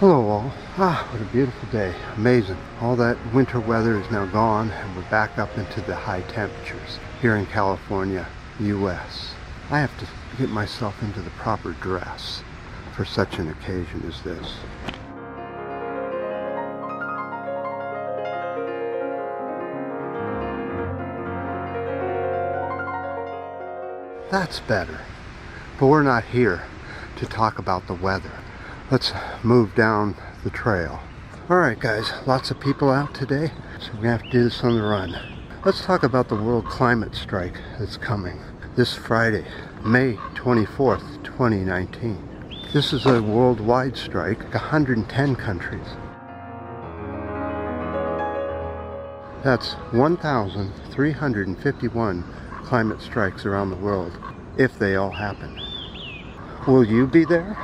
Hello all. What a beautiful day. Amazing. All that winter weather is now gone and we're back up into the high temperatures here in California, US. I have to get myself into the proper dress for such an occasion as this. That's better. But we're not here to talk about the weather. Let's move down the trail. Alright guys, lots of people out today, so we're going to have to do this on the run. Let's talk about the World Climate Strike that's coming this Friday, May 24th, 2019. This is a worldwide strike, 110 countries. That's 1,351 climate strikes around the world, if they all happen. Will you be there?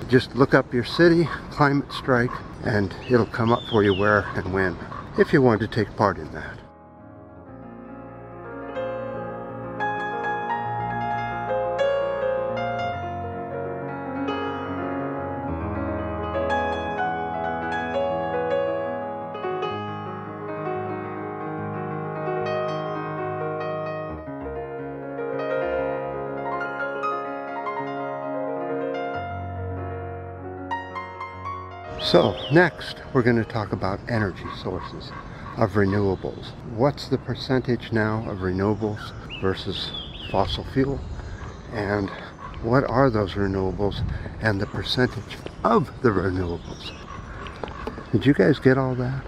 Just look up your city, climate strike, and it'll come up for you where and when, if you want to take part in that. So next we're going to talk about energy sources of renewables. What's the percentage now of renewables versus fossil fuel? And what are those renewables and the percentage of the renewables? Did you guys get all that?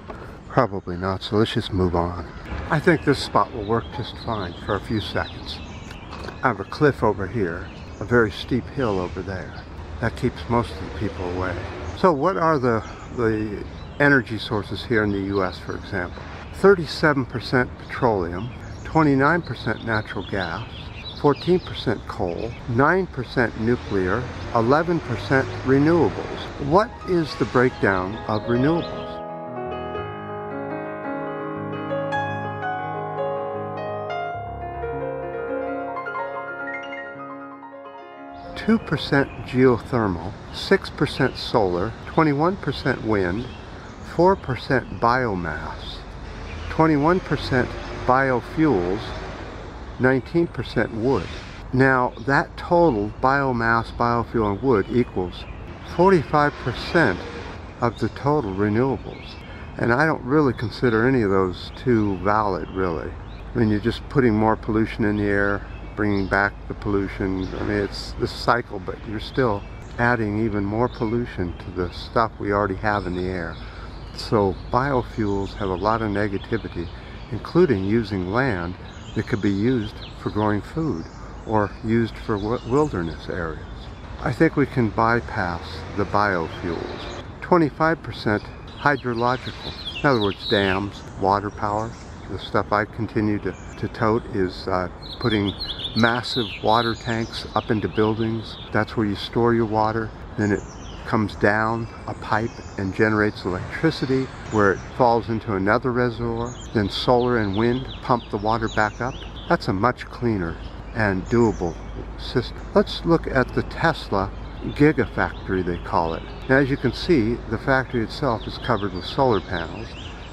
Probably not, so let's just move on. I think this spot will work just fine for a few seconds. I have a cliff over here, a very steep hill over there. That keeps most of the people away. So what are the energy sources here in the US, for example? 37% petroleum, 29% natural gas, 14% coal, 9% nuclear, 11% renewables. What is the breakdown of renewables? 2% geothermal, 6% solar, 21% wind, 4% biomass, 21% biofuels, 19% wood. Now that total biomass, biofuel, and wood equals 45% of the total renewables. And I don't really consider any of those too valid, really. I mean, you're just putting more pollution in the air, bringing back the pollution. I mean, it's this cycle, but you're still adding even more pollution to the stuff we already have in the air. So biofuels have a lot of negativity, including using land that could be used for growing food or used for wilderness areas. I think we can bypass the biofuels. 25% hydrological. In other words, dams, water power. The stuff I continue to tote is putting massive water tanks up into buildings. That's where you store your water. Then it comes down a pipe and generates electricity where it falls into another reservoir. Then solar and wind pump the water back up. That's a much cleaner and doable system. Let's look at the Tesla Gigafactory, they call it. Now, as you can see, the factory itself is covered with solar panels.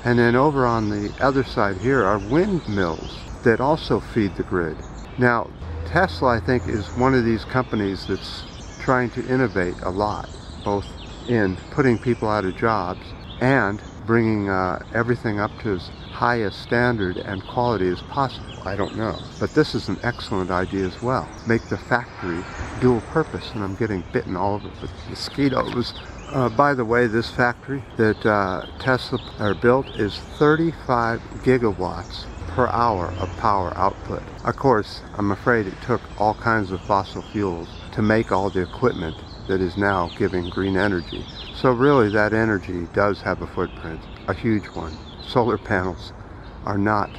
And then over on the other side here are windmills that also feed the grid. Now, Tesla, I think, is one of these companies that's trying to innovate a lot, both in putting people out of jobs and bringing everything up to as high a standard and quality as possible. I don't know. But this is an excellent idea as well. Make the factory dual purpose, and I'm getting bitten all over with mosquitoes. By the way, this factory that Tesla built is 35 gigawatts per hour of power output. Of course, I'm afraid it took all kinds of fossil fuels to make all the equipment that is now giving green energy. So really that energy does have a footprint, a huge one. Solar panels are not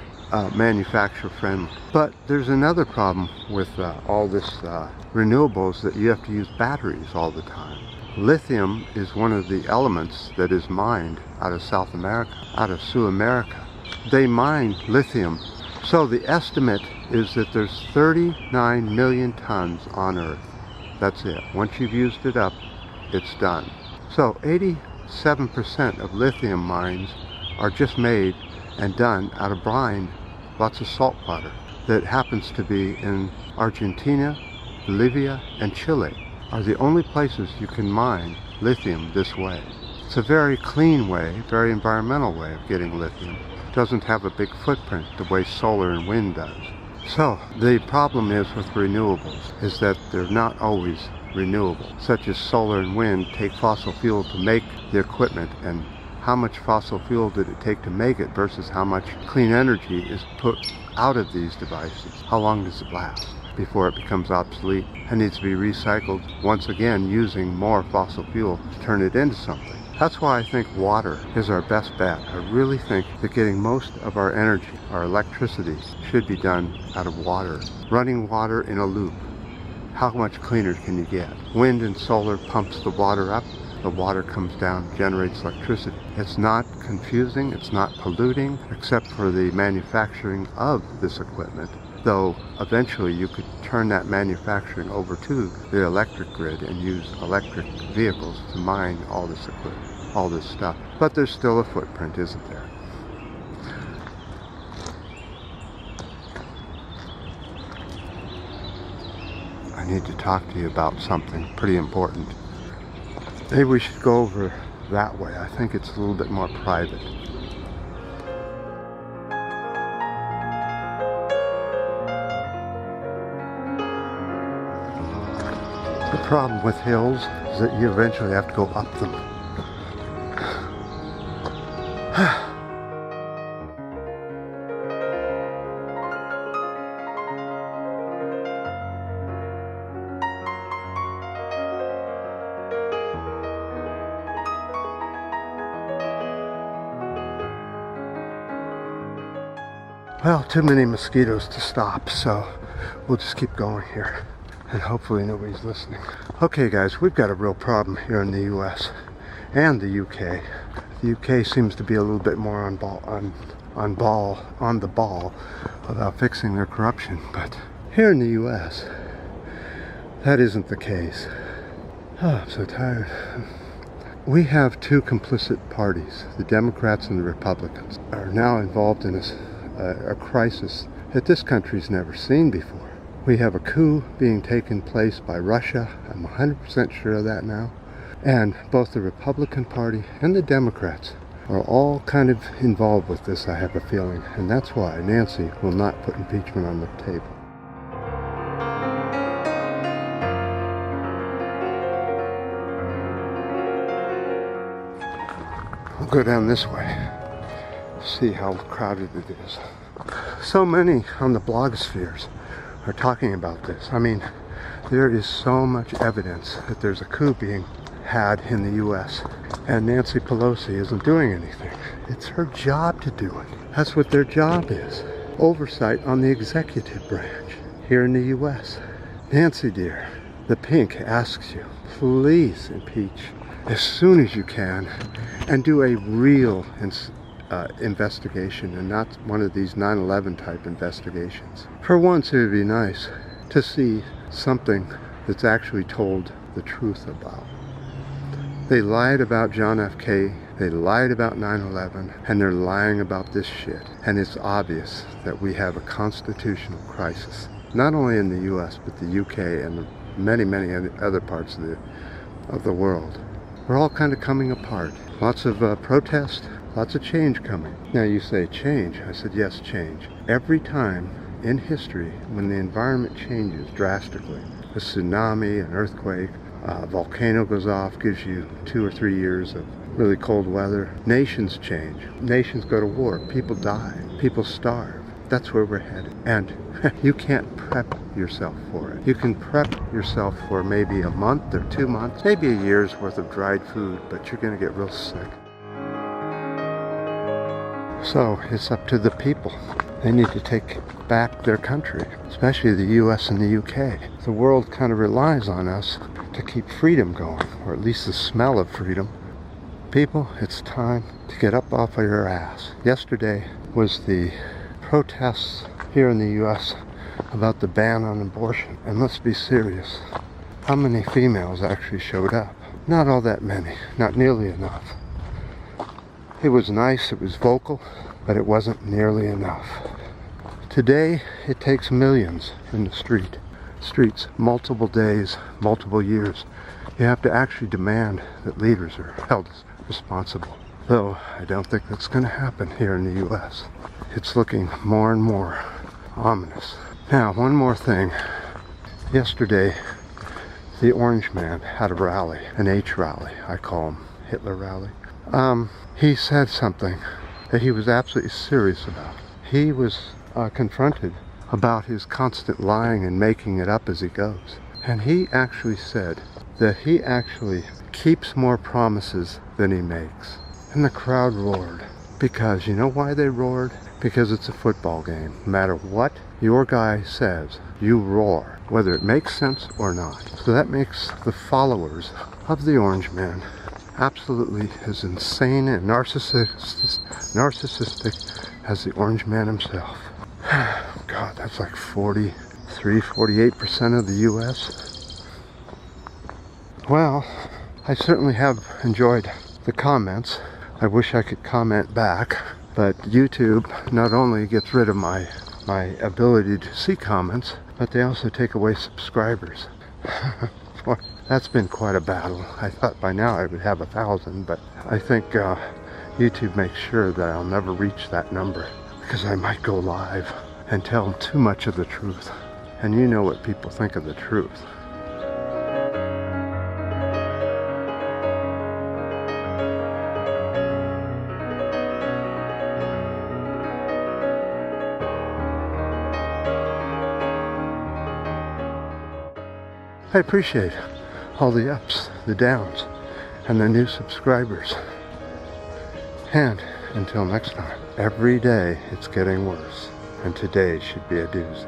manufacturer friendly. But there's another problem with all this renewables, that you have to use batteries all the time. Lithium is one of the elements that is mined out of South America, out of South America. They mine lithium. So the estimate is that there's 39 million tons on Earth. That's it. Once you've used it up, it's done. So 7% of lithium mines are just made and done out of brine, lots of salt water, that happens to be in Argentina, Bolivia, and Chile, are the only places you can mine lithium this way. It's a very clean way, very environmental way of getting lithium. It doesn't have a big footprint the way solar and wind does. So the problem is with renewables is that they're not always renewable, such as solar and wind take fossil fuel to make the equipment, and how much fossil fuel did it take to make it versus how much clean energy is put out of these devices? How long does it last before it becomes obsolete and needs to be recycled, once again using more fossil fuel to turn it into something? That's why I think water is our best bet. I really think that getting most of our energy, our electricity, should be done out of water. Running water in a loop. How much cleaner can you get? Wind and solar pumps the water up. The water comes down, generates electricity. It's not confusing, it's not polluting, except for the manufacturing of this equipment. Though eventually you could turn that manufacturing over to the electric grid and use electric vehicles to mine all this equipment, all this stuff. But there's still a footprint, isn't there? I need to talk to you about something pretty important. Maybe we should go over that way. I think it's a little bit more private. The problem with hills is that you eventually have to go up them. Well, too many mosquitoes to stop, so we'll just keep going here. And hopefully nobody's listening. Okay guys, we've got a real problem here in the US and the UK. The UK seems to be a little bit more on the ball about fixing their corruption, but here in the US, that isn't the case. Oh, I'm so tired. We have two complicit parties, the Democrats and the Republicans, are now involved in a crisis that this country's never seen before. We have a coup being taken place by Russia. I'm 100% sure of that now. And both the Republican Party and the Democrats are all kind of involved with this, I have a feeling. And that's why Nancy will not put impeachment on the table. I'll go down this way, see how crowded it is. So many on the blogospheres are talking about this. I mean, there is so much evidence that there's a coup being had in the US, and Nancy Pelosi isn't doing anything. It's her job to do it. That's what their job is. Oversight on the executive branch here in the US. Nancy dear, the pink asks you, please impeach as soon as you can and do a real investigation and not one of these 9/11 type investigations. For once it would be nice to see something that's actually told the truth about. They lied about John F. K. They lied about 9/11, and they're lying about this shit. And it's obvious that we have a constitutional crisis, not only in the US but the UK and many other parts of the world. We're all kind of coming apart. Lots of protest. Lots of change coming. Now you say change. I said yes, change. Every time in history when the environment changes drastically, a tsunami, an earthquake, a volcano goes off, gives you 2 or 3 years of really cold weather, nations change. Nations go to war. People die. People starve. That's where we're headed. And you can't prep yourself for it. You can prep yourself for maybe a month or 2 months, maybe a year's worth of dried food, but you're going to get real sick. So it's up to the people. They need to take back their country, especially the US and the UK. The world kind of relies on us to keep freedom going, or at least the smell of freedom. People, it's time to get up off of your ass. Yesterday was the protests here in the US about the ban on abortion. And let's be serious. How many females actually showed up? Not all that many, not nearly enough. It was nice, it was vocal, but it wasn't nearly enough. Today, it takes millions in the streets, multiple days, multiple years. You have to actually demand that leaders are held responsible. Though, I don't think that's going to happen here in the U.S. It's looking more and more ominous. Now, one more thing. Yesterday, the Orange Man had a rally, an H rally, I call him, Hitler rally. He said something that he was absolutely serious about. He was confronted about his constant lying and making it up as he goes. And he actually said that he actually keeps more promises than he makes. And the crowd roared. Because you know why they roared? Because it's a football game. No matter what your guy says, you roar, whether it makes sense or not. So that makes the followers of the Orange Man absolutely as insane and narcissistic as the Orange Man himself. God, that's like 48% of the U.S. Well, I certainly have enjoyed the comments. I wish I could comment back, but YouTube not only gets rid of my ability to see comments, but they also take away subscribers. That's been quite a battle. I thought by now I would have 1,000, but I think YouTube makes sure that I'll never reach that number because I might go live and tell them too much of the truth. And you know what people think of the truth. I appreciate all the ups, the downs, and the new subscribers. And until next time, every day it's getting worse, and today should be a doozy.